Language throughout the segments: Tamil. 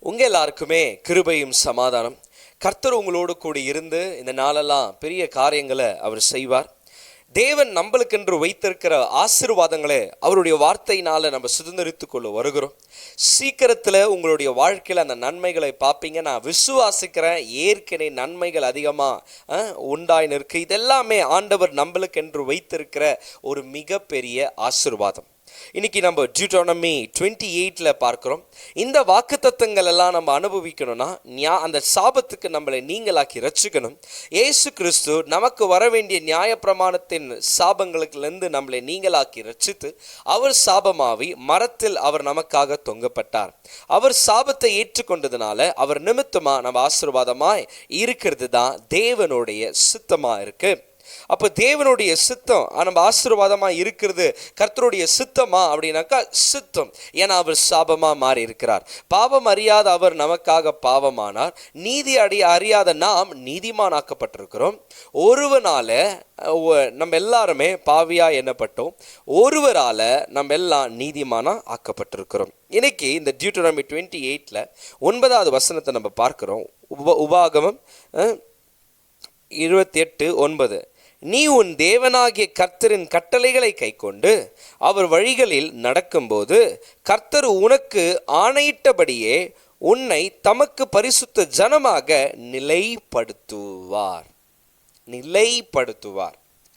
உங்கள் எல்லாருக்குமே கிருபையும் சமாதானம். கர்த்தர் உங்களோடு கூடி இருந்து இந்த நாளெல்லாம் பெரிய காரியங்களை அவர் செய்வார். தேவன் நம்மளுக்கென்று வைத்திருக்கிற ஆசீர்வாதங்களை அவருடைய வார்த்தையினால் நம்ம சுதந்திரித்து கொள்ள வருகிறோம். சீக்கிரத்தில் உங்களுடைய வாழ்க்கையில் அந்த நன்மைகளை பார்ப்பீங்க. நான் விசுவாசிக்கிறேன். ஏற்கனவே நன்மைகள் அதிகமாக உண்டாயின்னு இருக்கு. இதெல்லாமே ஆண்டவர் நம்மளுக்கென்று வைத்திருக்கிற ஒரு மிகப்பெரிய ஆசீர்வாதம். இன்னைக்கு நம்ம டியூட்டோனமி 28 பார்க்கிறோம். இந்த வாக்குத்தத்தங்கள் எல்லாம் நம்ம அனுபவிக்கணும்னா அந்த சாபத்துக்கு நம்மளை நீங்களாக்கி ரட்சிக்கணும். இயேசு கிறிஸ்து நமக்கு வர வேண்டிய நியாயப்பிரமாணத்தின் சாபங்களுக்குலேருந்து நம்மளை நீங்களாக்கி ரட்சித்து அவர் சாபமாவி மரத்தில் அவர் நமக்காக தொங்கப்பட்டார். அவர் சாபத்தை ஏற்றுக்கொண்டதுனால அவர் நிமித்தமா நம்ம ஆசீர்வாதமாய் இருக்கிறது தான் தேவனுடைய சித்தமா இருக்கு. அப்போ தேவனுடைய சித்தம் நம்ம ஆசீர்வாதமாக இருக்கிறது கர்த்தருடைய சித்தமா அப்படின்னாக்கா சித்தம். ஏன்னா அவர் சாபமாக மாறி இருக்கிறார். பாவம் அறியாத அவர் நமக்காக பாவமானார். நீதி அறியாத நாம் நீதிமானாக்கப்பட்டிருக்கிறோம். ஒருவனால நம்ம எல்லாருமே பாவியா எண்ணப்பட்டோம். ஒருவரால நம்ம எல்லாம் நீதிமானா ஆக்கப்பட்டிருக்கிறோம். இன்னைக்கு இந்த டியூட்டோனமி 28 9வது வசனத்தை நம்ம பார்க்கிறோம். உபாகமம் 28:9. நீ உன் தேவனாகிய கர்த்தரின் கட்டளைகளை கைக்கொண்டு அவர் வழிகளில் நடக்கும்போது கர்த்தர் உனக்கு ஆணையிட்டபடியே உன்னை தமக்கு பரிசுத்த ஜனமாக நிலைப்படுத்துவார்.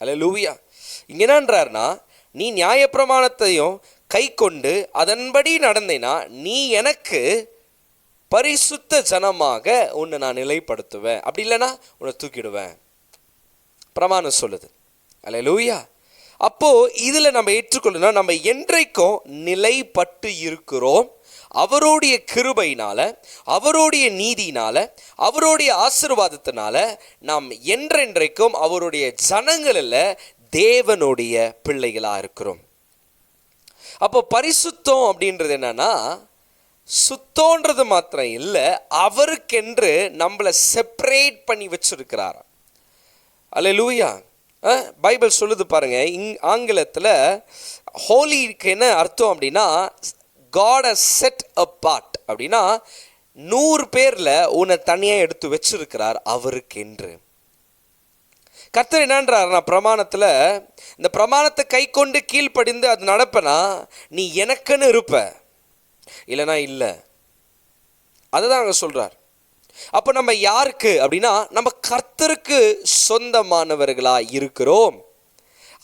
அல்லேலூயா. இங்க என்னன்றார்னா, நீ நியாயப்பிரமாணத்தையும் கை கொண்டு அதன்படி நடந்தேனா நீ எனக்கு பரிசுத்த ஜனமாக உன்னை நான் நிலைப்படுத்துவேன். அப்படி இல்லைன்னா உன்னை தூக்கிடுவேன். பிரமாணம் சொல்லுது. அல்லேலூயா. அப்போ இதுல நம்ம ஏற்றுக்கொள்ளணும், நம்ம என்றைக்கும் நிலைப்பட்டு இருக்கிறோம். அவருடைய கிருபையினால, அவருடைய நீதியினால, அவருடைய ஆசீர்வாதத்தினால நாம் என்றென்றைக்கும் அவருடைய ஜனங்களில் தேவனுடைய பிள்ளைகளா இருக்கிறோம். அப்போ பரிசுத்தம் அப்படின்றது என்னன்னா, சுத்தோன்றது மாத்திரம் இல்லை, அவருக்கென்று நம்மளை செப்பரேட் பண்ணி வச்சிருக்கிறார். அல்லேலூயா. பைபிள் சொல்லுது பாருங்க, ஆங்கிலத்தில் ஹோலிக்கு என்ன அர்த்தம் அப்படின்னா, God has set apart அப்படின்னா 100 பேர்ல உன்னை தனியாக எடுத்து வச்சிருக்கிறார் அவருக்கென்று. கர்த்தர் என்னன்றார், நான் பிரமாணத்தில் இந்த பிரமாணத்தை கை கொண்டு கீழ்ப்படிந்து அது நடப்பனா நீ எனக்குன்னு இருப்ப, இல்லைனா இல்லை. அதுதான் அங்கே சொல்றார். அப்போ நம்ம யாருக்கு அப்படின்னா, நம்ம கர்த்தருக்கு சொந்தமானவர்களா இருக்கிறோம்.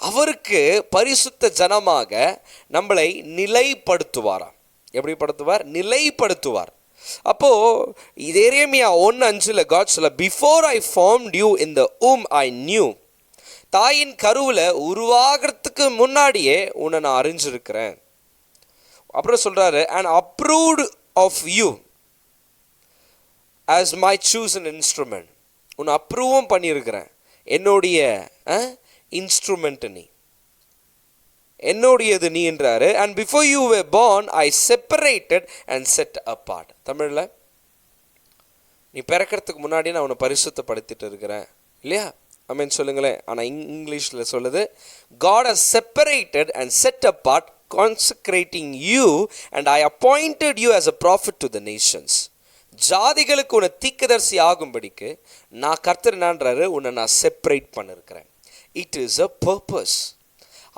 அவருக்கு பரிசுத்த ஜனமாக நம்மளை நிலைப்படுத்துவாராம். எப்படி படுத்துவார்? நிலைப்படுத்துவார். அப்போ இது எரேமியா 1:5 காட் சொல்ல, before I formed you in the womb I knew. தாயின் கருவில் உருவாகிறதுக்கு முன்னாடியே உன்னை நான் அறிஞ்சிருக்கிறேன். அப்புறம் சொல்றாரு, and approved of you as my chosen instrument. உன்னை அப்ரூவும் பண்ணியிருக்கிறேன். என்னுடைய இன்ஸ்ட்ருமெண்ட் நீ, என்னுடையது நீ என்றாரு. and before you were born I separated and set apart. தமிழில் நீ பிறக்கிறதுக்கு முன்னாடி நான் உன்னை பரிசுத்தப்படுத்திட்டு இருக்கிறேன் இல்லையா? ஆமென் சொல்லுங்களேன். ஆனால் இங்கிலீஷில் சொல்லுது, God has separated and set apart, consecrating you and I appointed you as a prophet to the nations. ஜாதிகளுக்கு உன்னை தீர்க்கதரிசி ஆகும்படிக்கு நான் கர்த்தர் என்னன்றாரு, உன்னை நான் செப்பரேட் பண்ணிருக்கிறேன். It is a purpose.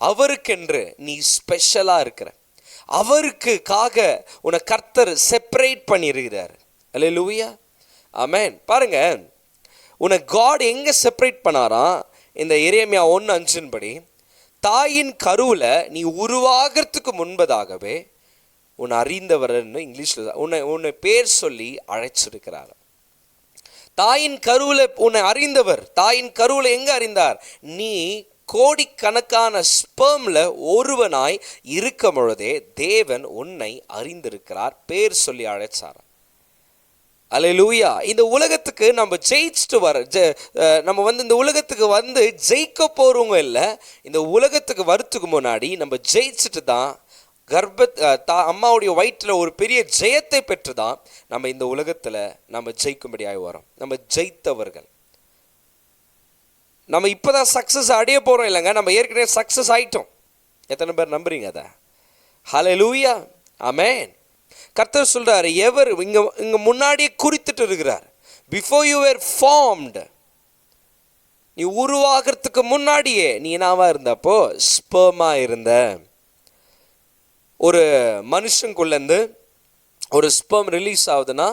அவருக்கென்று நீ ஸ்பெஷலாக இருக்கிற, அவருக்காக உன்னை கர்த்தர் செப்பரேட் பண்ணியிருக்கிறார். அல்லேலூயா. ஆமென். பாருங்க, உன்னை காட் எங்கே செப்பரேட் பண்ணாராம்? இந்த எரேமியா 1:5 படி, தாயின் கருவில் நீ உருவாகிறதுக்கு முன்பதாகவே உன்னை அறிந்தவர்னு இங்கிலீஷில் உன்னை பேர் சொல்லி அழைச்சிருக்கிறார். தாயின் கருவில் உன்னை அறிந்தவர். தாயின் கருவில் எங்கே அறிந்தார்? நீ கோடிக்கணக்கான ஸ்பெர்ம்ல ஒருவனாய் இருக்கும் பொழுதே தேவன் உன்னை அறிந்திருக்கிறார், பேர் சொல்லி அழைச்சார். அல்லேலூயா. இந்த உலகத்துக்கு நம்ம ஜெயிச்சுட்டு நம்ம இந்த உலகத்துக்கு ஜெயிக்க போறவங்க இல்லை. இந்த உலகத்துக்கு வரத்துக்கு முன்னாடி நம்ம ஜெயிச்சுட்டு தான், அம்மாவுடைய வயிற்றில் ஒரு பெரிய ஜெயத்தை பெற்று தான் நம்ம இந்த உலகத்தில் நம்ம ஜெயிக்கும்படியாக வரோம். நம்ம ஜெயித்தவர்கள். நம்ம இப்போ தான் சக்ஸஸ் அடைய போகிறோம் இல்லைங்க, நம்ம ஏற்கனவே சக்ஸஸ் ஆகிட்டோம். எத்தனை பேர் நம்புறீங்க அதை? ஹல்லேலூயா. ஆமென். கர்த்தர் சொல்றாரு, எவர் இங்க இங்க முன்னாடியே குறித்துட்டு இருக்கிறார். பிஃபோர் யூ வேர் ஃபார்ம்டு, நீ உருவாகிறதுக்கு முன்னாடியே நீ என்னவா இருந்தப்போ ஸ்பெர்மா இருந்த. ஒரு மனுஷனுக்குள்ளேருந்து ஒரு ஸ்பெர்ம் ரிலீஸ் ஆகுதுன்னா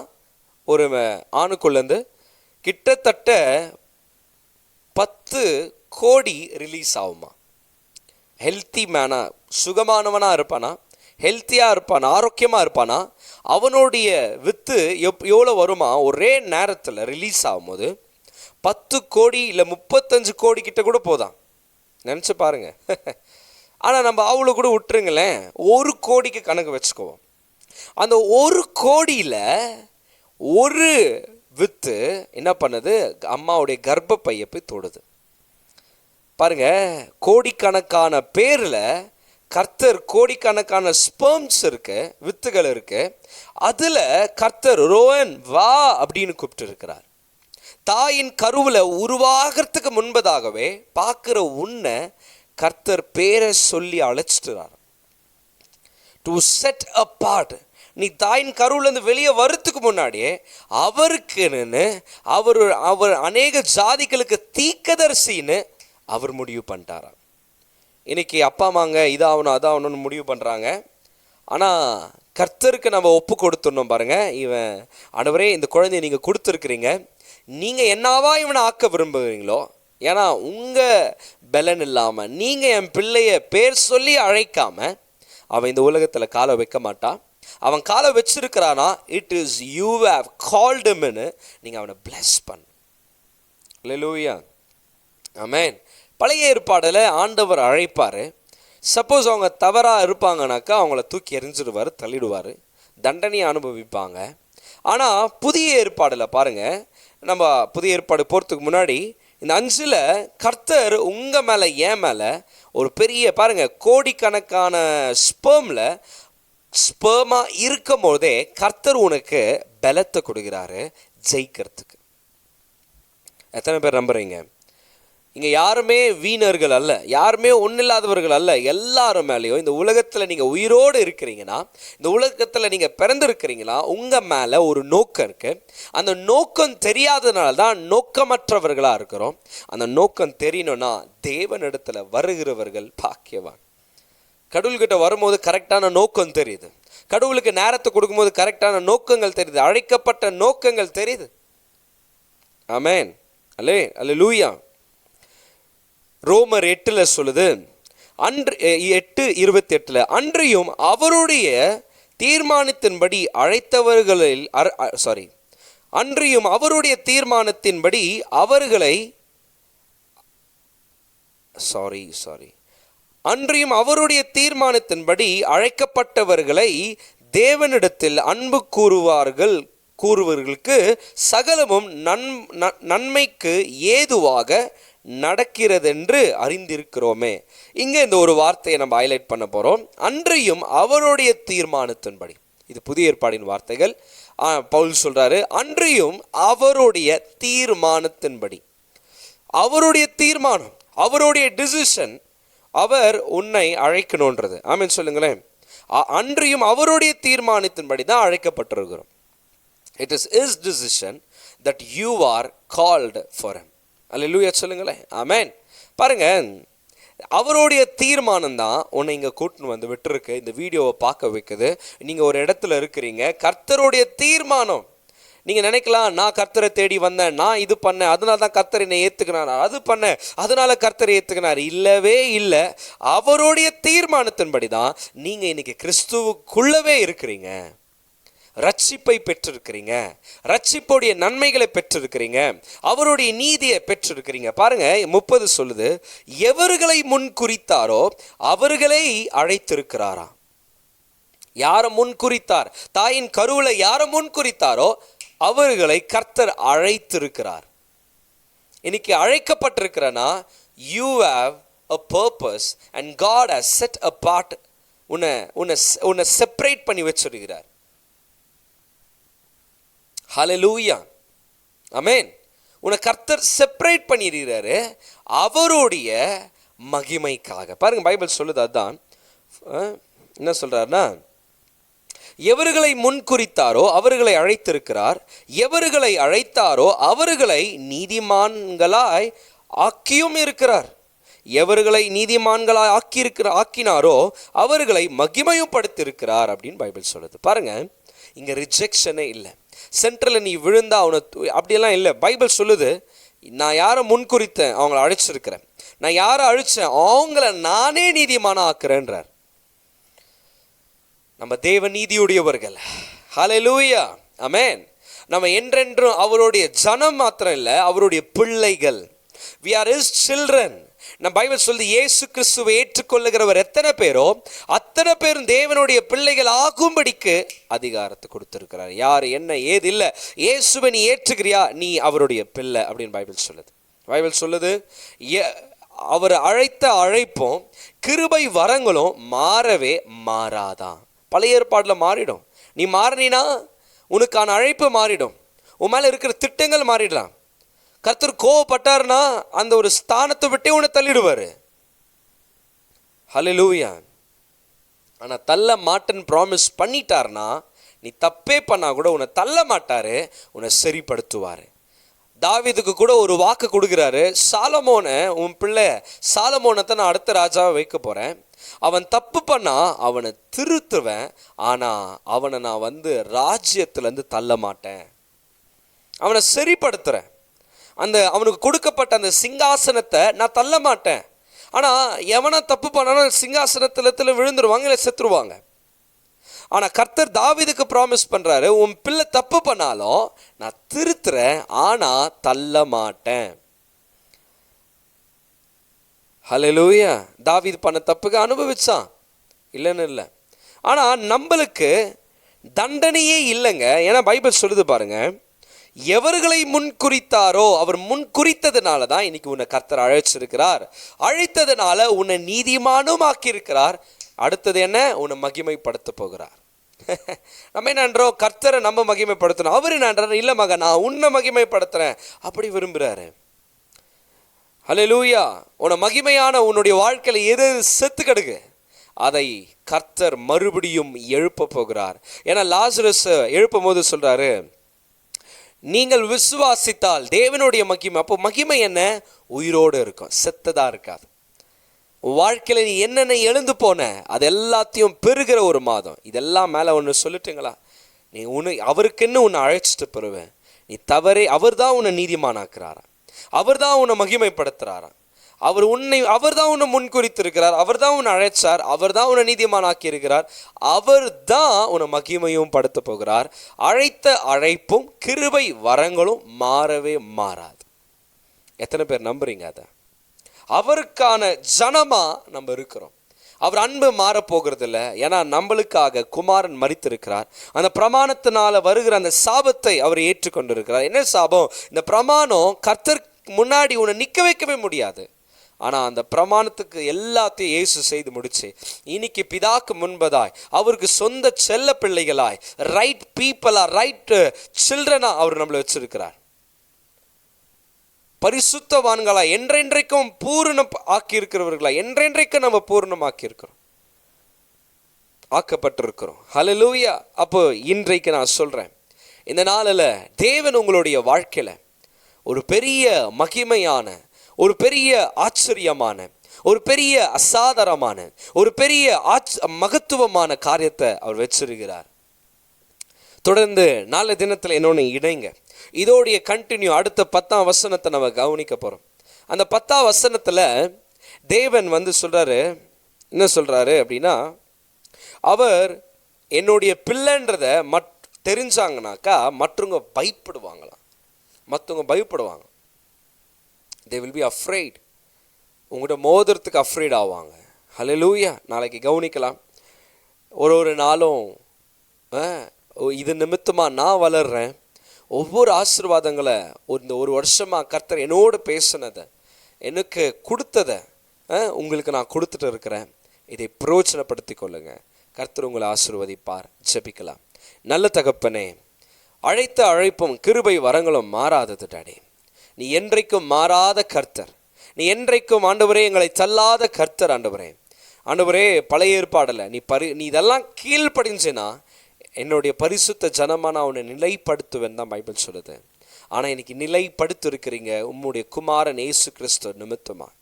ஒரு ஆணுக்குள்ளேருந்து கிட்டத்தட்ட 10 கோடி ரிலீஸ் ஆகுமா. ஹெல்த்தி மேனா, சுகமானவனாக இருப்பானா, ஹெல்த்தியாக இருப்பானா, ஆரோக்கியமாக இருப்பானா, அவனுடைய வித்து எவ்வளோ வருமா, ஒரே நேரத்தில் ரிலீஸ் ஆகும்போது 10 கோடி இல்லை 35 கோடி கிட்ட கூட போதான். நினச்சி பாருங்க. ஆனால் நம்ம அவ்வளோ கூட விட்டுருங்களேன், 1 கோடிக்கு கணக்கு வச்சுக்குவோம். அந்த 1 கோடியில் ஒரு வித்து என்ன பண்ணுது, அம்மாவுடைய கர்ப்பப்பையை போய் தொடுது. பாருங்க, கோடிக்கணக்கான பேரில் கர்த்தர் கோடிக்கணக்கான ஸ்பெர்ம்ஸ் இருக்கு, வித்துகள் இருக்கு. அதில் கர்த்தர் ரோவன் வா அப்படின்னு கூப்பிட்டு இருக்கிறார். தாயின் கருவில் உருவாகிறதுக்கு முன்பதாகவே பார்க்குற உன்னை கர்த்தர் பேரை சொல்லி அழைச்சிட்டுறார். To set abort. நீ தாயின் கருவிலேருந்து வெளியே வரத்துக்கு முன்னாடியே அவருக்குன்னு அவர் அநேக ஜாதிகளுக்கு தீர்க்கதரிசின்னு அவர் முடிவு பண்ணிட்டாராம். இன்னைக்கு அப்பா அம்மாங்க இதாகணும் அதாகணும்னு முடிவு பண்ணுறாங்க. ஆனால் கர்த்தருக்கு நம்ம ஒப்பு கொடுத்துடணும். பாருங்கள், இவன் ஆண்டவரே இந்த குழந்தைய நீங்கள் கொடுத்துருக்குறீங்க, நீங்கள் என்னவா இவனை ஆக்க விரும்புகிறீங்களோ, ஏன்னா உங்கள் பலன் இல்லாமல் நீங்கள் என் பிள்ளைய பேர் சொல்லி அழைக்காமல் அவன் இந்த உலகத்தில் காலை வைக்க மாட்டான். அவன் காலை வச்சிருக்கிறானா, it is you have called ஹிம்னு நீங்கள் அவனை பிளஸ் பண்ணு. அல்லேலூயா, ஆமென். பழைய ஏற்பாடில் ஆண்டவர் அழைப்பார். சப்போஸ் அவங்க தவறாக இருப்பாங்கனாக்கா அவங்கள தூக்கி எறிஞ்சிடுவார், தள்ளிடுவார், தண்டனையை அனுபவிப்பாங்க. ஆனால் புதிய ஏற்பாடில் பாருங்கள், நம்ம புதிய ஏற்பாடு போகிறதுக்கு முன்னாடி இந்த 5ல் கர்த்தர் உங்கள் மேலே ஏன் மேலே ஒரு பெரிய பாருங்கள் கோடிக்கணக்கான ஸ்பெர்மா இருக்கும் போதே கர்த்தர் உனக்கு பலத்தை கொடுக்குறாரு ஜெயிக்கிறதுக்கு. எத்தனை பேர் நம்புறீங்க? இங்கே யாருமே வீணர்கள் அல்ல, யாருமே ஒன்றில்லாதவர்கள் அல்ல. எல்லாரும் மேலேயும் இந்த உலகத்தில் நீங்கள் உயிரோடு இருக்கிறீங்கன்னா, இந்த உலகத்தில் நீங்கள் பிறந்திருக்கிறீங்களா, உங்கள் மேலே ஒரு நோக்கம் இருக்குது. அந்த நோக்கம் தெரியாதனால தான் நோக்கமற்றவர்களாக இருக்கிறோம். அந்த நோக்கம் தெரியணும்னா தேவனிடத்தில் வருகிறவர்கள் பாக்கியவான். கடவுள்கிட்ட வரும்போது கரெக்டான நோக்கம் தெரியுது, கடவுளுக்கு நேரத்தை கொடுக்கும்போது கரெக்டான நோக்கங்கள் தெரியுது, அழைக்கப்பட்ட நோக்கங்கள் தெரியுது. ஆமென், அல்லேலூயா. ரோமர் 8 சொல்லுது, 8:28 அன்றியும் அவருடைய தீர்மானத்தின்படி அன்றியும் அவருடைய தீர்மானத்தின்படி அவர்களை அன்றியும் அவருடைய தீர்மானத்தின்படி அழைக்கப்பட்டவர்களை தேவனிடத்தில் அன்பு கூறுவர்களுக்கு சகலமும் நன்மைக்கு ஏதுவாக நடக்கிறதென்று அறிந்திருக்கிறோமே. இங்கே இந்த ஒரு வார்த்தையை நம்ம ஹைலைட் பண்ண போகிறோம். அன்றையும் அவருடைய தீர்மானத்தின்படி. இது புதிய ஏற்பாடின் வார்த்தைகள். பவுல் சொல்றாரு, அன்றையும் அவருடைய தீர்மானத்தின்படி. அவருடைய தீர்மானம், அவருடைய டிசிஷன், அவர் உன்னை அழைக்கணுன்றது. ஆமென் சொல்லுங்களேன். அன்றையும் அவருடைய தீர்மானத்தின்படி தான் அழைக்கப்பட்டிருக்கிறோம். It is his decision that you are called for him. அல்லேலூயா சொல்லுங்களேன். ஆமென். பாருங்க, அவருடைய தீர்மானம் தான் உன்னை இங்கே கூட்டின்னு வந்து விட்டுருக்கு, இந்த வீடியோவை பார்க்க வைக்குது. நீங்கள் ஒரு இடத்துல இருக்கிறீங்க, கர்த்தருடைய தீர்மானம். நீங்கள் நினைக்கலாம், நான் கர்த்தரை தேடி வந்தேன், நான் இது பண்ணேன், அதனால தான் கர்த்தர் என்னை ஏற்றுக்கினார், அது பண்ணேன் அதனால கர்த்தரை ஏற்றுக்கினார். இல்லவே இல்லை. அவருடைய தீர்மானத்தின்படி தான் நீங்கள் இன்னைக்கு கிறிஸ்துவுக்குள்ளவே இருக்கிறீங்க, ரட்சிப்பை பெற்றிருக்கிறீங்க, ரட்சிப்புடைய நன்மைகளை பெற்றிருக்கிறீங்க, அவருடைய நீதியை பெற்றிருக்கிறீங்க. பாருங்க 30 சொல்லுது, எவர்களை முன் குறித்தாரோ அவர்களை அழைத்திருக்கிறாரா. யாரை முன் குறித்தார்? தாயின் கருவில யாரை முன் குறித்தாரோ அவர்களை கர்த்தர் அழைத்திருக்கிறார். இன்னைக்கு அழைக்கப்பட்டிருக்கிறனா, you have a purpose and God has set apart. உன்னை செப்பரேட் பண்ணி வச்சிருக்கிறார். ஹல்லேலூயா, ஆமென். உன்னை கர்த்தர் செப்பரேட் பண்ணியிருக்கிறாரு அவருடைய மகிமைக்காக. பாருங்க, பைபிள் சொல்லுது, அதுதான் என்ன சொல்றாருன்னா, எவர்களை முன்குறித்தாரோ அவர்களை அழைத்திருக்கிறார், எவர்களை அழைத்தாரோ அவர்களை நீதிமான்களாய் ஆக்கியும் இருக்கிறார். எவர்களை நீதிமான்களாய் ஆக்கினாரோ அவர்களை மகிமையும் படுத்திருக்கிறார் அப்படின்னு பைபிள் சொல்லுது. பாருங்க, இங்க ரிஜெக்ஷனே இல்லை. சென்ட்ரலில் நீ விழுந்தா அவனை அப்படியெல்லாம் இல்லை. பைபிள் சொல்லுது, நான் யாரை முன்குறித்தேன் அவங்கள அழைச்சிருக்கிறேன், நான் யாரை அழிச்சேன் அவங்கள நானே நீதிமான ஆக்குறேன்றார். நம்ம தேவ நீதியுடையவர்கள். ஹல்லேலூயா, ஆமென். நம்ம என்றென்றும் அவருடைய ஜனம் மாத்திரம் இல்லை, அவருடைய பிள்ளைகள். we are his children. நம்ம பைபிள் சொல்லி இயேசு கிறிஸ்துவை ஏற்றுக்கொள்ளுகிறவர் எத்தனை பேரோ அத்தனை பேரும் தேவனுடைய பிள்ளைகள் ஆகும்படிக்கு அதிகாரத்தை கொடுத்திருக்கிறார். யார் என்ன ஏது இல்லை, இயேசுவை நீ ஏற்றுக்கிறியா, நீ அவருடைய பிள்ளை அப்படின்னு பைபிள் சொல்லுது. பைபிள் சொல்லுது, அவர் அழைத்த அழைப்பும் கிருபை வரங்களும் மாறவே மாறாதான். பழைய ஏற்பாட்டில் மாறிடும். நீ மாறினா உனக்கான அழைப்பு மாறிடும், உன் மேலே இருக்கிற திட்டங்கள் மாறிடலாம். கர்த்தர் கோவப்பட்டார்னா அந்த ஒரு ஸ்தானத்தை விட்டே உன்னை தள்ளிடுவார். ஹல்லேலூயா. ஆனால் தள்ள மாட்டேன்னு ப்ராமிஸ் பண்ணிட்டார்னா நீ தப்பே பண்ணா கூட உன்னை தள்ள மாட்டாரு, உன்னை சரிப்படுத்துவார். தாவீதுக்கு கூட ஒரு வாக்கு கொடுக்குறாரு, சாலமோனை, உன் பிள்ளை சாலமோனை தான் நான் அடுத்த ராஜாவை வைக்க போகிறேன், அவன் தப்பு பண்ணா அவனை திருத்துவேன், ஆனால் அவனை நான் ராஜ்யத்துலேருந்து தள்ள மாட்டேன், அவனை சரிப்படுத்துகிறேன், அவனுக்கு கொடுக்கப்பட்ட அந்த சிங்காசனத்தை நான் தள்ள மாட்டேன். ஆனால் எவனா தப்பு பண்ணாலும் சிங்காசனத்தில் விழுந்துருவாங்க, இல்லை செத்துருவாங்க. ஆனால் கர்த்தர் தாவீதுக்கு ப்ராமிஸ் பண்ணுறாரு, உன் பிள்ளை தப்பு பண்ணாலும் நான் திருத்துறேன், ஆனால் தள்ள மாட்டேன். ஹல்லேலூயா. தாவீது பண்ண தப்புக்கு அனுபவிச்சான், இல்லைன்னு இல்லை. ஆனால் நம்மளுக்கு தண்டனையே இல்லைங்க. ஏன்னா பைபிள் சொல்லுது பாருங்க, எவர்களை முன்குறித்தாரோ அவர் முன்குறித்ததுனால தான் இன்னைக்கு உன்னை கர்த்தர் அழைச்சிருக்கிறார், அழைத்ததுனால உன்னை நீதிமானும் ஆக்கியிருக்கிறார். அடுத்தது என்ன, உன்னை மகிமைப்படுத்த போகிறார். நம்ம என்னன்றோம், கர்த்தரை நம்ம மகிமைப்படுத்தணும். அவர் என்னன்றார், இல்லை மகன் நான் உன்னை மகிமைப்படுத்துறேன் அப்படி விரும்புகிறாரு. ஹல்லேலூயா. உன்னை மகிமையான உன்னுடைய வாழ்க்கையில் எது செத்து கிடக்கு அதை கர்த்தர் மறுபடியும் எழுப்ப போகிறார். ஏன்னா லாசரஸ் எழுப்பும் போது சொல்றாரு, நீங்கள் விசுவாசித்தால் தேவனுடைய மகிமை. அப்போ மகிமை என்ன, உயிரோடு இருக்கும், செத்ததா இருக்காது. வாழ்க்கையில் நீ என்னென்ன எழுந்து போன அது எல்லாத்தையும் பெறுகிற ஒரு மாதம். இதெல்லாம் மேலே ஒன்று சொல்லிட்டுங்களா, நீ அவருக்குன்னு உன்னை அழைச்சிட்டு பெறுவேன். நீ தவறே, அவர் தான் உன்னை நீதிமானாக்குறாரா, அவர் தான் உன்னை மகிமைப்படுத்துகிறாரா, அவர் தான் உன்னை முன்குறித்திருக்கிறார், அவர் தான் உன்னை அழைச்சார், அவர் தான் உன்னை நீதிமானாக்கி இருக்கிறார், அவர் தான் உன்னை மகிமையும் படுத்த போகிறார். அழைத்த அழைப்பும் கிருபை வரங்களும் மாறவே மாறாது. எத்தனை பேர் நம்புறீங்க அதை? அவருக்கான ஜனமா நம்ம இருக்கிறோம். அவர் அன்பு மாறப்போகிறது இல்லை. ஏன்னா நம்மளுக்காக குமாரன் மரித்திருக்கிறார். அந்த பிரமாணத்தினால வருகிற அந்த சாபத்தை அவர் ஏற்றுக்கொண்டிருக்கிறார். என்ன சாபம்? இந்த பிரமாணம் கர்த்தர் முன்னாடி உன்னை நிற்க வைக்கவே முடியாது. ஆனால் அந்த பிரமாணத்துக்கு எல்லாத்தையும் இயேசு செய்து முடிச்சு இன்னைக்கு பிதாக்கு முன்பதாய் அவருக்கு சொந்த செல்ல பிள்ளைகளாய், ரைட் பீப்புளா, ரைட் சில்ட்ரனா அவர் நம்மளை வச்சிருக்கிறார். பரிசுத்தவான்களா, என்றென்றைக்கும் பூரணம் ஆக்கி இருக்கிறவர்களா, என்றென்றைக்கும் நம்ம பூரணமாக்கி இருக்கிறோம், ஆக்கப்பட்டிருக்கிறோம். ஹல்லேலூயா. அப்போ இன்றைக்கு நான் சொல்றேன், இந்த நாளில் தேவன் உங்களுடைய வாழ்க்கையில ஒரு பெரிய மகிமையான, ஒரு பெரிய ஆச்சரியமான, ஒரு பெரிய அசாதாரணமான, ஒரு பெரிய மகத்துவமான காரியத்தை அவர் வச்சிருக்கிறார். தொடர்ந்து நாளை தினத்தில் என்னொன்று இணைங்க. இதோடைய கண்டினியூ அடுத்த 10ஆம் வசனத்தை நம்ம கவனிக்க போகிறோம். அந்த 10ஆம் வசனத்தில் தேவன் சொல்கிறாரு, என்ன சொல்கிறாரு அப்படின்னா, அவர் என்னுடைய பிள்ளைன்றதை தெரிஞ்சாங்கனாக்கா மற்றவங்க பயப்படுவாங்களாம். மற்றவங்க பயப்படுவாங்க. they will be afraid. உங்கள்கிட்ட மோதிரத்துக்கு அஃப்ரைட் ஆவாங்க. ஹல்லேலூயா. நாளைக்கு கவனிக்கலாம். ஒரு நாளும் இது நிமித்தமாக நான் வளர்றேன். ஒவ்வொரு ஆசீர்வாதங்களை இந்த ஒரு வருஷமாக கர்த்தர் என்னோடு பேசினதை, எனக்கு கொடுத்ததை உங்களுக்கு நான் கொடுத்துட்டு இருக்கிறேன். இதை பிரயோஜனப்படுத்தி கொள்ளுங்க. கர்த்தர் உங்களை ஆசீர்வதிப்பார். ஜெபிக்கலாம். நல்ல தகப்பனே, அழைத்த அழைப்பும் கிருபை வரங்களும் மாறாதது டாடி. நீ என்றைக்கும் மாறாத கர்த்தர். நீ என்றைக்கும் ஆண்டவரே எங்களை தள்ளாத கர்த்தர். ஆண்டவரே, பழைய ஏற்பாடில் நீ இதெல்லாம் கீழ்ப்படிஞ்சினா என்னுடைய பரிசுத்த ஜனமா நான் உன்னை நிலைப்படுத்துவேன் தான் பைபிள் சொல்லுது. ஆனால் இன்னைக்கு நிலைப்படுத்தி இருக்கிறீங்க உம்முடைய குமாரன் இயேசு கிறிஸ்து நிமித்தமாய்,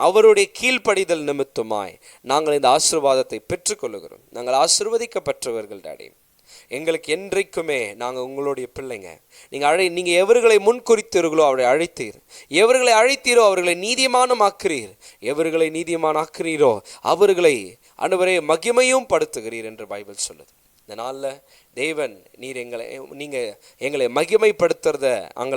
அவருடைய கீழ்ப்படிதல் நிமித்தமாய் நாங்கள் இந்த ஆசீர்வாதத்தை பெற்றுக்கொள்ளுகிறோம். நாங்கள் ஆசீர்வதிக்கப்பட்டவர்கள் டாடி. எங்களுக்கு என்றைக்குமே நாங்கள் உங்களுடைய பிள்ளைங்க. நீங்கள் எவர்களை முன்குறித்தீர்களோ அவரை அழைத்தீர், எவர்களை அழைத்தீரோ அவர்களை நீதிமானமாக்குறீர், எவர்களை நீதிமானாக்குறீரோ அவர்களை ஆண்டவரே மகிமையும் படுத்துகிறீர் என்று பைபிள் சொல்லுது. இந்த நாளில் தேவன் நீங்கள் எங்களை மகிமைப்படுத்துறத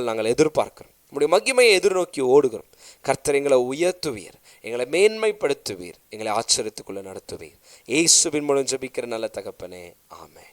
நாங்கள் எதிர்பார்க்கிறோம். நம்முடைய மகிமையை எதிர்நோக்கி ஓடுகிறோம். கர்த்தர் எங்களை உயர்த்துவீர், எங்களை மேன்மைப்படுத்துவீர், எங்களை ஆச்சரியத்துக்குள்ள நடத்துவீர். இயேசுவின் மூலம் ஜெபிக்கிற நல்ல தகப்பனே, ஆமென்.